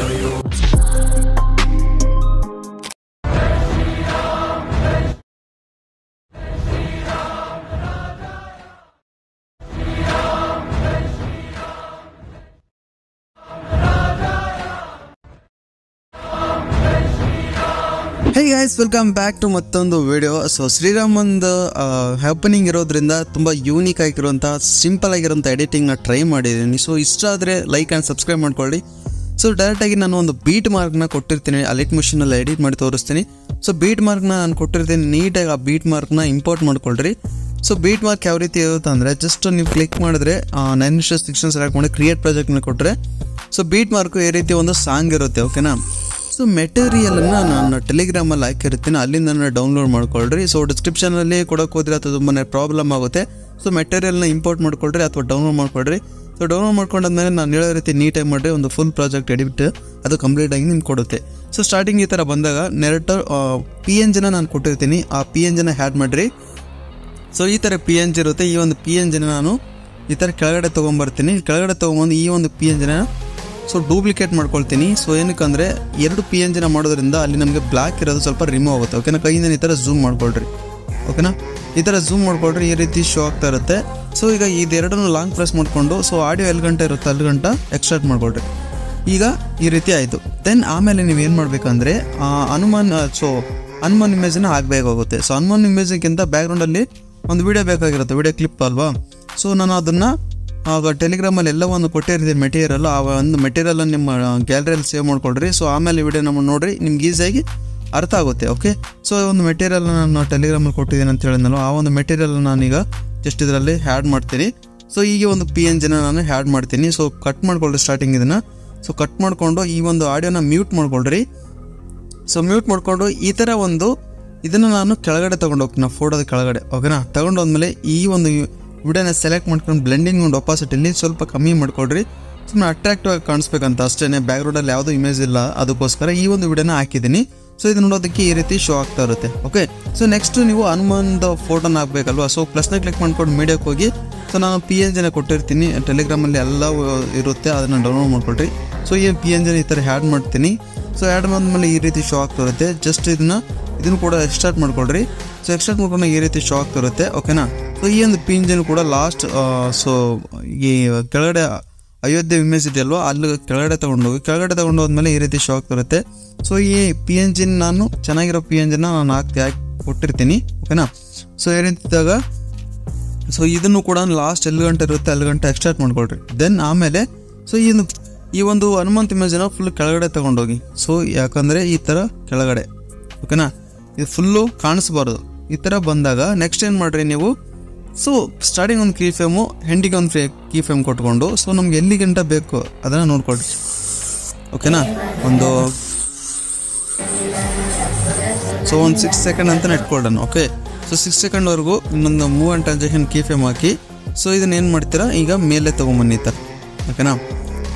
Hey guys, welcome back to ಮತ್ತೊಂದು video. So ಶ್ರೀರಾಮಂದು happening ಇರೋದ್ರಿಂದ ತುಂಬ ಯೂನಿಕ್ ಆಗಿರುವಂಥ ಸಿಂಪಲ್ ಆಗಿರೋಂಥ ಎಡಿಟಿಂಗ್ನ ಟ್ರೈ ಮಾಡಿದ್ದೀನಿ. ಸೊ ಇಷ್ಟ ಆದರೆ ಲೈಕ್ ಆ್ಯಂಡ್ ಸಬ್ಸ್ಕ್ರೈಬ್ ಮಾಡ್ಕೊಳ್ಳಿ. ಸೊ ಡೈರೆಕ್ಟಾಗಿ ನಾನು ಒಂದು ಬೀಟ್ ಮಾರ್ಕ್ನ ಕೊಟ್ಟಿರ್ತೀನಿ, ಅಲಿಟ್ ಮಿಷನಲ್ಲಿ ಎಡಿಟ್ ಮಾಡಿ ತೋರಿಸ್ತೀನಿ. ಸೊ ಬೀಟ್ ಮಾರ್ಕ್ನ ನಾನು ಕೊಟ್ಟಿರ್ತೀನಿ, ನೀಟಾಗಿ ಆ ಬೀಟ್ ಮಾರ್ಕ್ನ ಇಂಪೋರ್ಟ್ ಮಾಡ್ಕೊಳ್ರಿ. ಸೊ ಬೀಟ್ ಮಾರ್ಕ್ ಯಾವ ರೀತಿ ಇರುತ್ತೆ ಅಂದರೆ ಜಸ್ಟ್ ನೀವು ಕ್ಲಿಕ್ ಮಾಡಿದ್ರೆ 9:16 ಸೆಲೆಕ್ಟ್ ಮಾಡಿ ಕ್ರಿಯೇಟ್ ಪ್ರಾಜೆಕ್ಟ್ನ ಕೊಟ್ಟರೆ ಸೊ ಬೀಟ್ ಮಾರ್ಕು ಈ ರೀತಿ ಒಂದು ಸಾಂಗ್ ಇರುತ್ತೆ. ಓಕೆನಾ? ಸೊ ಮೆಟೀರಿಯಲನ್ನು ನಾನು ಟೆಲಿಗ್ರಾಮಲ್ಲಿ ಹಾಕಿರ್ತೀನಿ, ಅಲ್ಲಿಂದ ಡೌನ್ಲೋಡ್ ಮಾಡ್ಕೊಳ್ರಿ. ಸೊ ಡಿಸ್ಕ್ರಿಪ್ಷನಲ್ಲಿ ಕೊಡೋಕೆ ಹೋದರೆ ಅದು ತುಂಬಾ ಪ್ರಾಬ್ಲಮ್ ಆಗುತ್ತೆ. ಸೊ ಮೆಟೀರಿಯಲ್ನ ಇಂಪೋರ್ಟ್ ಮಾಡ್ಕೊಳ್ರಿ ಅಥವಾ ಡೌನ್ಲೋಡ್ ಮಾಡ್ಕೊಳ್ರಿ. ಸೊ ಡೌನ್ಲೋಡ್ ಮಾಡ್ಕೊಂಡಾದ್ಮೇಲೆ ನಾನು ಹೇಳೋ ರೀತಿ ನೀಟಾಗಿ ಮಾಡಿರಿ, ಒಂದು ಫುಲ್ ಪ್ರಾಜೆಕ್ಟ್ ಎಡಿಟ್ ಅದು ಕಂಪ್ಲೀಟಾಗಿ ನಿಮ್ಗೆ ಕೊಡುತ್ತೆ. ಸೊ ಸ್ಟಾರ್ಟಿಂಗ್ ಈ ಥರ ಬಂದಾಗ ನೆರೆಟರ್ PNG ನಾನು ಕೊಟ್ಟಿರ್ತೀನಿ, ಆ PNG ಹ್ಯಾಡ್ ಮಾಡಿರಿ. ಸೊ ಈ ಥರ PNG ಇರುತ್ತೆ. ಈ ಒಂದು PNG ನಾನು ಈ ಥರ ಕೆಳಗಡೆ ತೊಗೊಂಬರ್ತೀನಿ. ಕೆಳಗಡೆ ತೊಗೊಂಬಂದು ಈ ಒಂದು PNG ಸೊ ಡೂಪ್ಲಿಕೇಟ್ ಮಾಡ್ಕೊಳ್ತೀನಿ. ಸೊ ಏನಕ್ಕಂದರೆ ಎರಡು PNG ಮಾಡೋದ್ರಿಂದ ಅಲ್ಲಿ ನಮಗೆ ಬ್ಲ್ಯಾಕ್ ಇರೋದು ಸ್ವಲ್ಪ ರಿಮೂವ್ ಆಗುತ್ತೆ. ಓಕೆನಾ? ಕೈಯಿಂದ ಈ ಥರ ಝೂಮ್ ಮಾಡ್ಕೊಳ್ರಿ. ಓಕೆನಾ? ಈ ಥರ ಝೂಮ್ ಮಾಡ್ಕೊಳ್ರಿ, ಈ ರೀತಿ ಶೋ ಆಗ್ತಾ ಇರುತ್ತೆ. ಸೊ ಈಗ ಇದೆರಡನ್ನು ಲಾಂಗ್ ಪ್ರೆಸ್ ಮಾಡಿಕೊಂಡು ಸೊ ಆಡಿಯೋ ಎಲ್ಲಿ ಗಂಟೆ ಇರುತ್ತೆ ಅಲ್ಲಿ ಗಂಟೆ ಎಕ್ಸ್ಟ್ರಾಕ್ಟ್ ಮಾಡ್ಕೊಳ್ರಿ. ಈಗ ಈ ರೀತಿ ಆಯಿತು. ದೆನ್ ಆಮೇಲೆ ನೀವು ಏನು ಮಾಡಬೇಕಂದ್ರೆ ಹನುಮಾನ್ ಇಮೇಜನ್ನ ಹಾಕಬೇಕಾಗುತ್ತೆ. ಸೊ ಹನುಮಾನ್ ಇಮೇಜಿಗಿಂತ ಬ್ಯಾಕ್ಗ್ರೌಂಡಲ್ಲಿ ಒಂದು ವೀಡಿಯೋ ಬೇಕಾಗಿರುತ್ತೆ, ವೀಡಿಯೋ ಕ್ಲಿಪ್ ಅಲ್ವಾ. ಸೊ ನಾನು ಅದನ್ನು ಆಗ ಟೆಲಿಗ್ರಾಮಲ್ಲಿ ಎಲ್ಲವನ್ನು ಕೊಟ್ಟಿರ್ತೀನಿ ಮೆಟೀರಿಯಲ್. ಆ ಒಂದು ಮೆಟೀರಿಯಲನ್ನು ನಿಮ್ಮ ಗ್ಯಾಲರಿಯಲ್ಲಿ ಸೇವ್ ಮಾಡ್ಕೊಳ್ರಿ. ಸೊ ಆಮೇಲೆ ವಿಡಿಯೋ ನಮ್ಮ ನೋಡಿರಿ, ನಿಮ್ಗೆ ಈಸಿಯಾಗಿ ಅರ್ಥ ಆಗುತ್ತೆ. ಓಕೆ? ಸೊ ಒಂದು ಮೆಟೀರಿಯಲ್ನ ನಾನು ಟೆಲಿಗ್ರಾಮಲ್ಲಿ ಕೊಟ್ಟಿದ್ದೀನಿ ಅಂತ ಹೇಳಿದ್ನಲ್ಲ, ಆ ಒಂದು ಮೆಟೀರಿಯಲ್ ನಾನೀಗ ಜಸ್ಟ್ ಇದರಲ್ಲಿ ಹ್ಯಾಡ್ ಮಾಡ್ತೀನಿ. ಸೊ ಈಗ ಒಂದು PNG ನಾನು ಹ್ಯಾಡ್ ಮಾಡ್ತೀನಿ. ಸೊ ಕಟ್ ಮಾಡ್ಕೊಳ್ರಿ ಸ್ಟಾರ್ಟಿಂಗ್ ಇದನ್ನು. ಸೊ ಕಟ್ ಮಾಡಿಕೊಂಡು ಈ ಒಂದು ಆಡಿಯೋನ ಮ್ಯೂಟ್ ಮಾಡ್ಕೊಳ್ರಿ. ಸೊ ಮ್ಯೂಟ್ ಮಾಡಿಕೊಂಡು ಈ ಥರ ಒಂದು ಇದನ್ನು ನಾನು ಕೆಳಗಡೆ ತೊಗೊಂಡು ಹೋಗ್ತೀನಿ, ಫೋಟೋದ ಕೆಳಗಡೆ. ಓಕೆನಾ? ತೊಗೊಂಡು ಹೋದ್ಮೇಲೆ ಈ ಒಂದು ವಿಡಿಯೋನ ಸೆಲೆಕ್ಟ್ ಮಾಡ್ಕೊಂಡು ಬ್ಲೆಂಡಿಂಗ್ ಒಂದು ಒಪಾಸಿಟಿಲಿ ಸ್ವಲ್ಪ ಕಮ್ಮಿ ಮಾಡ್ಕೊಳ್ರಿ. ಸುಮ್ಮನೆ ಅಟ್ರಾಕ್ಟಿವ್ ಆಗಿ ಕಾಣಿಸ್ಬೇಕಂತ ಅಷ್ಟೇ. ಬ್ಯಾಕ್ಗ್ರೌಂಡಲ್ಲಿ ಯಾವುದೂ ಇಮೇಜ್ ಇಲ್ಲ, ಅದಕ್ಕೋಸ್ಕರ ಈ ಒಂದು ವಿಡಿಯೋನ ಹಾಕಿದ್ದೀನಿ. ಸೊ ಇದು ನೋಡೋದಕ್ಕೆ ಈ ರೀತಿ ಶೋ ಆಗ್ತಾ ಇರುತ್ತೆ. ಓಕೆ? ಸೊ ನೆಕ್ಸ್ಟ್ ನೀವು ಹನುಮಾನ್ದು ಫೋಟೋನ ಹಾಕಬೇಕಲ್ವಾ. ಸೊ ಪ್ಲಸ್ನ ಕ್ಲಿಕ್ ಮಾಡ್ಕೊಂಡು ಮೀಡಿಯಾಕ್ಕೆ ಹೋಗಿ ಸೊ ನಾನು PNG ಕೊಟ್ಟಿರ್ತೀನಿ, ಟೆಲಿಗ್ರಾಮಲ್ಲಿ ಎಲ್ಲ ಇರುತ್ತೆ, ಅದನ್ನು ಡೌನ್ಲೋಡ್ ಮಾಡ್ಕೊಳ್ರಿ. ಸೊ ಈ PNG ಈ ಥರ ಹ್ಯಾಡ್ ಮಾಡ್ತೀನಿ. ಸೊ ಹ್ಯಾಡ್ ಮಾಡಿದ್ಮೇಲೆ ಈ ರೀತಿ ಶೋ ಆಗ್ತಾ ಇರುತ್ತೆ. ಜಸ್ಟ್ ಇದನ್ನು ಕೂಡ ಎಕ್ಸ್ಟ್ರಾಕ್ಟ್ ಮಾಡ್ಕೊಳ್ರಿ. ಸೊ ಎಕ್ಸ್ಟ್ರಾಕ್ಟ್ ಮಾಡ್ಕೊಂಡು ಈ ರೀತಿ ಶೋ ಆಗ್ತಾ ಇರುತ್ತೆ. ಓಕೆನಾ? ಸೊ ಈ ಒಂದು PNG ಕೂಡ ಲಾಸ್ಟ್ ಸೊ ಈ ಕೆಳಗಡೆ ಅಯೋಧ್ಯೆ ಇಮೇಜ್ ಇದೆಯಲ್ವ ಅಲ್ಲಿ ಕೆಳಗಡೆ ತೊಗೊಂಡು ಹೋದ್ಮೇಲೆ ಈ ರೀತಿ ಶೋ ಆಗ್ತಿರುತ್ತೆ. ಸೊ ಈ PNG ನಾನು ಚೆನ್ನಾಗಿರೋ PNG ನಾನು ಹಾಕಿ ಕೊಟ್ಟಿರ್ತೀನಿ. ಓಕೆನಾ? ಸೊ ಈ ರೀತಿ ಇದ್ದಾಗ ಸೊ ಇದನ್ನು ಕೂಡ ಲಾಸ್ಟ್ ಎಲ್ಲಿ ಗಂಟೆ ಇರುತ್ತೆ ಅಲ್ಲಿ ಗಂಟೆ ಎಕ್ಸ್ಟ್ರಾಕ್ಟ್ ಮಾಡ್ಕೊಳ್ರಿ. ದೆನ್ ಆಮೇಲೆ ಸೊ ಈ ಒಂದು ಹನುಮಂತ್ ಇಮೇಜನ್ನ ಫುಲ್ ಕೆಳಗಡೆ ತೊಗೊಂಡೋಗಿ. ಸೊ ಯಾಕಂದರೆ ಈ ಥರ ಕೆಳಗಡೆ. ಓಕೆನಾ? ಇದು ಫುಲ್ಲು ಕಾಣಿಸ್ಬಾರ್ದು. ಈ ಥರ ಬಂದಾಗ ನೆಕ್ಸ್ಟ್ ಏನು ಮಾಡಿರಿ ನೀವು, ಸೊ ಸ್ಟಾರ್ಟಿಂಗ್ ಒಂದು ಕೀ ಫ್ರೇಮು, ಎಂಡಿಗೆ ಒಂದು ಕೀ ಫ್ರೇಮ್ ಕೊಟ್ಕೊಂಡು ಸೊ ನಮ್ಗೆ ಎಲ್ಲಿ ಗಂಟೆ ಬೇಕು ಅದನ್ನು ನೋಡ್ಕೊಳ್ರಿ. ಓಕೆನಾ? ಒಂದು 6 ಸೆಕೆಂಡ್ ಅಂತ ಇಟ್ಕೊಳ್ಳೋಣ. ಓಕೆ? ಸೊ 6 ಸೆಕೆಂಡ್ವರೆಗೂ ಇನ್ನೊಂದು move and transaction key frame hockey so ಇದನ್ನ ಏನು ಮಾಡ್ತೀರಾ, ಈಗ ಮೇಲೆ ತೊಗೊಂಬನ್ನಿ ಈ ಥರ. ಓಕೆನಾ?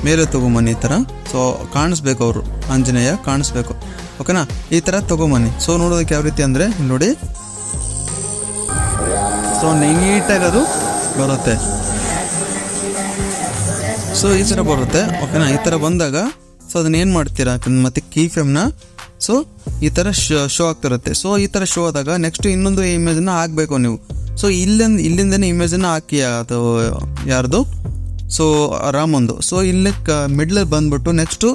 ಮೇಲೆ ತೊಗೊಂಬನ್ನಿ ಈ ಥರ. ಸೊ ಕಾಣಿಸ್ಬೇಕು, ಅವರು ಆಂಜನೇಯ ಕಾಣಿಸ್ಬೇಕು. ಓಕೆನಾ? ಈ ಥರ ತೊಗೊಂಬನ್ನಿ. ಸೊ ನೋಡೋದಕ್ಕೆ ಯಾವ ರೀತಿ ಅಂದರೆ ನೋಡಿ, ಸೊ ನೀಟಾಗಿ ಅದು ಬರುತ್ತೆ. ಸೊ ಈ ಥರ ಬರುತ್ತೆ. ಓಕೆನಾ? ಈ ಥರ ಬಂದಾಗ ಸೊ ಅದನ್ನ ಏನು ಮಾಡ್ತೀರಾ, ಮತ್ತು ಕೀ ಫ್ರೇಮ್ನ ಸೊ ಈ ಥರ ಶೋ ಆಗ್ತಿರುತ್ತೆ. ಸೊ ಈ ಥರ ಶೋ ಆದಾಗ ನೆಕ್ಸ್ಟ್ ಇನ್ನೊಂದು ಇಮೇಜನ್ನು ಹಾಕಬೇಕು ನೀವು. ಸೊ ಇಲ್ಲಿಂದನೇ ಇಮೇಜನ್ನು ಹಾಕಿ, ಅದು ಯಾರ್ದು, ಸೊ ರಾಮಂದು. ಸೊ ಇಲ್ಲಿ ಮಿಡ್ಲಲ್ಲಿ ಬಂದುಬಿಟ್ಟು ನೆಕ್ಸ್ಟು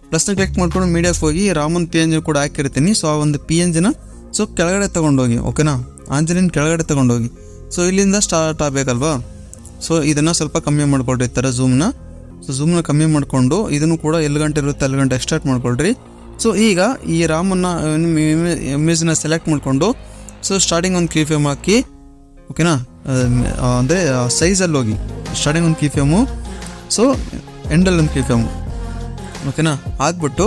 ಪ್ಲಸ್ನ ಕ್ಲಿಕ್ ಮಾಡ್ಕೊಂಡು ಮೀಡಿಯಾಕ್ಕೆ ಹೋಗಿ ರಾಮನ್ PNG ಕೂಡ ಹಾಕಿರ್ತೀನಿ. ಸೊ ಆ ಒಂದು PNG ಸೊ ಕೆಳಗಡೆ ತೊಗೊಂಡೋಗಿ. ಓಕೆನಾ? ಆಂಜನೇಯನ ಕೆಳಗಡೆ ತೊಗೊಂಡೋಗಿ. ಸೊ ಇಲ್ಲಿಂದ ಸ್ಟಾರ್ಟ್ ಆಗಬೇಕಲ್ವಾ. ಸೊ ಇದನ್ನು ಸ್ವಲ್ಪ ಕಮ್ಮಿ ಮಾಡ್ಕೊಳ್ರಿ, ಈ ಥರ ಝೂಮ್ನ. ಸೊ ಝೂಮ್ನ ಕಮ್ಮಿ ಮಾಡಿಕೊಂಡು ಇದನ್ನು ಕೂಡ ಎಲ್ಲಿ ಗಂಟೆ ಇರುತ್ತೆ ಅಲ್ಲಿ ಗಂಟೆ ಎಕ್ಸ್ಟ್ರಾಕ್ಟ್ ಮಾಡ್ಕೊಳ್ರಿ. ಸೊ ಈಗ ಈ ರಾಮನ್ನ ಇಮೇಜನ್ನ ಸೆಲೆಕ್ಟ್ ಮಾಡಿಕೊಂಡು ಸೊ ಸ್ಟಾರ್ಟಿಂಗ್ ಒಂದು ಕೀ ಫ್ರೇಮ್ ಹಾಕಿ. ಓಕೆನಾ? ಅಂದರೆ ಸೈಜಲ್ಲಿ ಹೋಗಿ ಸ್ಟಾರ್ಟಿಂಗ್ ಒಂದು ಕೀ ಫ್ರೇಮು, ಸೊ ಎಂಡಲ್ಲಿ ಒಂದು ಕೀ ಫ್ರೇಮು. ಓಕೆನಾ? ಹಾಕ್ಬಿಟ್ಟು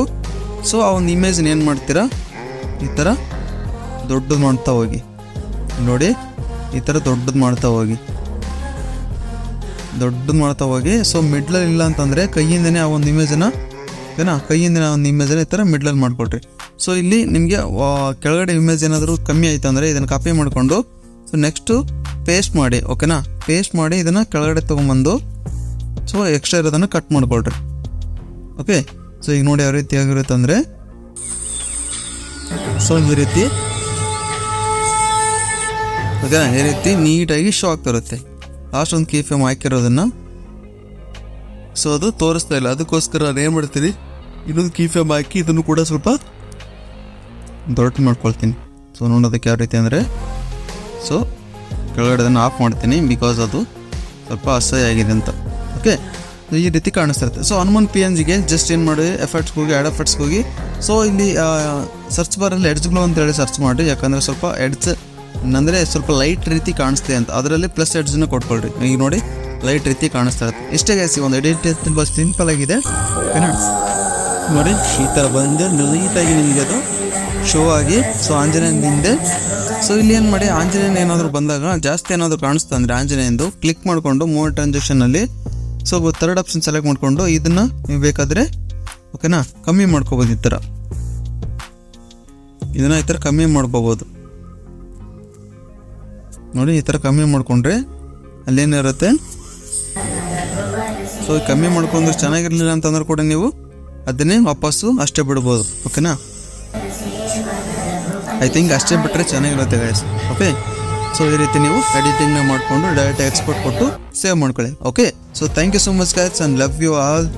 ಸೊ ಆ ಒಂದು ಇಮೇಜನ್ನ ಏನು ಮಾಡ್ತೀರಾ, ಈ ಥರ ದೊಡ್ಡದು ಮಾಡ್ತಾ ಹೋಗಿ. ನೋಡಿ, ಈ ಥರ ದೊಡ್ಡದು ಮಾಡ್ತಾ ಹೋಗಿ. ಸೊ ಮಿಡ್ಲಲ್ಲಿ ಇಲ್ಲ ಅಂತಂದರೆ ಕೈಯಿಂದನೇ ಆ ಒಂದು ಇಮೇಜನ್ನು, ಓಕೆನಾ, ಕೈಯಿಂದ ಒಂದು ಇಮೇಜನ್ನು ಈ ಥರ ಮಿಡ್ಲಲ್ಲಿ ಮಾಡಿಕೊಡ್ರಿ. ಸೊ ಇಲ್ಲಿ ನಿಮಗೆ ಕೆಳಗಡೆ ಇಮೇಜ್ ಏನಾದರೂ ಕಮ್ಮಿ ಆಯಿತು ಅಂದರೆ ಇದನ್ನು ಕಾಪಿ ಮಾಡಿಕೊಂಡು ಸೊ ನೆಕ್ಸ್ಟು ಪೇಸ್ಟ್ ಮಾಡಿ. ಓಕೆನಾ? ಪೇಸ್ಟ್ ಮಾಡಿ ಇದನ್ನು ಕೆಳಗಡೆ ತೊಗೊಂಬಂದು ಸೊ ಎಕ್ಸ್ಟ್ರಾ ಇರೋದನ್ನು ಕಟ್ ಮಾಡ್ಕೊಳ್ರಿ. ಓಕೆ? ಸೊ ಈಗ ನೋಡಿ ಯಾವ ರೀತಿ ಆಗಿರುತ್ತೆ ಅಂದರೆ ಸೊ ಈ ರೀತಿ ಓಕೆ ಈ ರೀತಿ ನೀಟಾಗಿ ಶೋ ಆಗ್ತಿರುತ್ತೆ. ಲಾಸ್ಟ್ ಒಂದು ಕೀ ಫ್ರೇಮ್ ಹಾಕಿರೋದನ್ನು ಸೊ ಅದು ತೋರಿಸ್ತಾ ಇಲ್ಲ, ಅದಕ್ಕೋಸ್ಕರ ನಾನು ಏನು ಮಾಡ್ತೀನಿ ಇನ್ನೊಂದು ಕೀ ಫ್ರೇಮ್ ಹಾಕಿ ಇದನ್ನು ಕೂಡ ಸ್ವಲ್ಪ ದೊಡ್ಡ ಮಾಡ್ಕೊಳ್ತೀನಿ. ಸೊ ನೋಡೋದಕ್ಕೆ ಯಾವ ರೀತಿ ಅಂದರೆ ಸೊ ಕೆಳಗಡೆ ಅದನ್ನು ಆಫ್ ಮಾಡ್ತೀನಿ, ಬಿಕಾಸ್ ಅದು ಸ್ವಲ್ಪ ಅಸಹ್ಯ ಆಗಿದೆ ಅಂತ. ಓಕೆ ಈ ರೀತಿ ಕಾಣಿಸ್ತಿರುತ್ತೆ. ಸೊ ಹನುಮಾನ್ PNGಗೆ ಜಸ್ಟ್ ಏನು ಮಾಡಿ ಎಫರ್ಟ್ಸ್ಗೆ ಹೋಗಿ ಆ್ಯಡ್ ಎಫರ್ಟ್ಸ್ಗೆ ಹೋಗಿ ಸೊ ಇಲ್ಲಿ ಸರ್ಚ್ ಬಾರಲ್ಲಿ ಎಡ್ಜ್ಗಳು ಅಂತೇಳಿ ಸರ್ಚ್ ಮಾಡಿ, ಯಾಕಂದರೆ ಸ್ವಲ್ಪ ಎಡ್ಜ್ ಅಂದರೆ ಸ್ವಲ್ಪ ಲೈಟ್ ರೀತಿ ಕಾಣಿಸ್ತೆ ಅಂತ, ಅದರಲ್ಲಿ ಪ್ಲಸ್ ಎಡ್ಜನ್ನು ಕೊಟ್ಕೊಳ್ರಿ. ಈಗ ನೋಡಿ ಲೈಟ್ ರೀತಿ ಕಾಣಿಸ್ತಾ ಇರುತ್ತೆ. ಇಷ್ಟೇ ಗೈಸ್, ಒಂದು ಎಡಿಟ್ ತುಂಬ ಸಿಂಪಲ್ ಆಗಿದೆ ನೋಡಿ. ಈ ಥರ ಬಂದು ನೀಟಾಗಿ ನಿಮಗೆ ಅದು ಶೋ ಆಗಿ ಸೊ ಆಂಜನೇಯನ ಹಿಂದೆ ಸೊ ಇಲ್ಲಿ ಏನು ಮಾಡಿ ಆಂಜನೇಯನ ಏನಾದರೂ ಬಂದಾಗ ಜಾಸ್ತಿ ಏನಾದರೂ ಕಾಣಿಸ್ತಾ ಅಂದರೆ ಆಂಜನೇಯಂದು ಕ್ಲಿಕ್ ಮಾಡಿಕೊಂಡು ಮೋರ್ ಟ್ರಾನ್ಸಾಕ್ಷನಲ್ಲಿ ಸೊ ಥರ್ಡ್ ಆಪ್ಷನ್ ಸೆಲೆಕ್ಟ್ ಮಾಡಿಕೊಂಡು ಇದನ್ನು ನೀವು ಬೇಕಾದರೆ ಓಕೆನಾ ಕಮ್ಮಿ ಮಾಡ್ಕೋಬೋದು. ಈ ಥರ ಇದನ್ನು ಈ ಥರ ಕಮ್ಮಿ ಮಾಡ್ಕೋಬೋದು ನೋಡಿ. ಈ ಥರ ಕಮ್ಮಿ ಮಾಡಿಕೊಂಡ್ರೆ ಅಲ್ಲೇನಿರುತ್ತೆ ಸೊ ಕಮ್ಮಿ ಮಾಡ್ಕೊಂಡ್ರೆ ಚೆನ್ನಾಗಿರಲಿಲ್ಲ ಅಂತಂದ್ರೆ ಕೂಡ ನೀವು ಅದನ್ನೇ ವಾಪಸ್ಸು ಅಷ್ಟೇ ಬಿಡ್ಬೋದು. ಓಕೆನಾ, ಐ ಥಿಂಕ್ ಅಷ್ಟೇ ಬಿಟ್ಟರೆ ಚೆನ್ನಾಗಿರುತ್ತೆ ಗೈಸ್. ಓಕೆ, ಸೊ ಈ ರೀತಿ ನೀವು ಎಡಿಟಿಂಗ್ನ ಮಾಡಿಕೊಂಡು ಡೈರೆಕ್ಟ್ ಎಕ್ಸ್ಪೋರ್ಟ್ ಕೊಟ್ಟು ಸೇವ್ ಮಾಡ್ಕೊಳ್ಳಿ. Okay, so thank you so much guys and love you all.